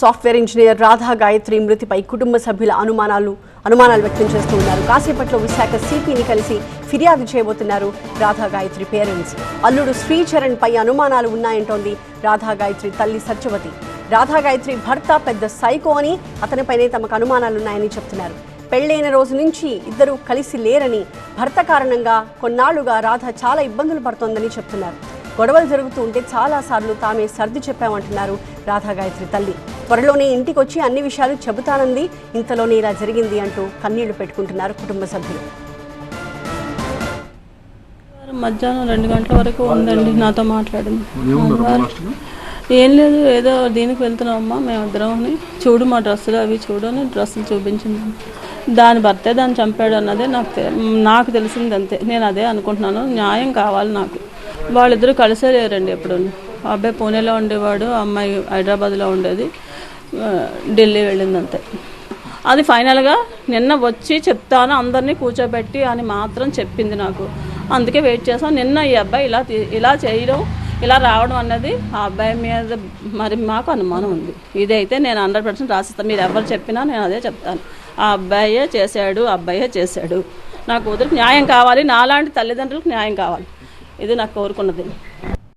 Software engineer Radha Gayatri మృతిపై కుటుంబ సభ్యుల అనుమానాలు వ్యక్తం చేస్తూ ఉన్నారు. కాసేపట్లో విశాఖ సిపిని కలిసి ఫిర్యాదు చేయబోతున్నారు రాధా గాయత్రి పేరెంట్స్. అల్లుడు శ్రీచరణ్ పై అనుమానాలు ఉన్నాయంటోంది రాధా గాయత్రి తల్లి సత్యవతి. రాధా గాయత్రి భర్త పెద్ద సైకో అని, అతనిపైనే తమకు అనుమానాలున్నాయని చెప్తున్నారు. పెళ్లైన రోజు నుంచి ఇద్దరు కలిసి లేరని, భర్త కారణంగా కొన్నాళ్లుగా రాధ చాలా ఇబ్బందులు పడుతోందని చెప్తున్నారు. గొడవలు జరుగుతూ ఉంటే చాలాసార్లు తామే సర్ది చెప్పామంటున్నారు రాధా గాయత్రి తల్లి. త్వరలోనే ఇంటికి వచ్చి అన్ని విషయాలు చెబుతానంది, ఇంతలోనే ఇలా జరిగింది అంటూ కన్నీళ్లు పెట్టుకుంటున్నారు కుటుంబ సభ్యులు. మధ్యాహ్నం 2 గంటల వరకు ఉందండి నాతో మాట్లాడింది. ఏం లేదు, ఏదో దీనికి వెళ్తున్నామమ్మా మేమిద్దరం అని, చూడు మా డ్రెస్సులు అవి చూడు అని డ్రెస్సులు చూపించింది. దాని భర్తే దాన్ని చంపాడు అన్నదే నాకు తెలిసింది అంతే. నేను అదే అనుకుంటున్నాను. న్యాయం కావాలి నాకు. వాళ్ళిద్దరూ కలిసే లేరండి ఎప్పుడు. అబ్బాయి పూణేలో ఉండేవాడు, అమ్మాయి హైదరాబాద్లో ఉండేది, ఢిల్లీ వెళ్ళింది అంతే. అది ఫైనల్గా నిన్న వచ్చి చెప్తాను అందరినీ కూర్చోబెట్టి అని మాత్రం చెప్పింది నాకు. అందుకే వెయిట్ చేస్తాను. నిన్న ఈ అబ్బాయి ఇలా చేయడం, ఇలా రావడం అన్నది ఆ అబ్బాయి మీద మరి మాకు అనుమానం ఉంది. ఇదైతే నేను 100% రాసిస్తాను. మీరు ఎవరు చెప్పినా నేను అదే చెప్తాను. ఆ అబ్బాయే చేశాడు. నా కూతురికి న్యాయం కావాలి, నాలాంటి తల్లిదండ్రులకు న్యాయం కావాలి. ఇది నాకు కోరుకున్నది.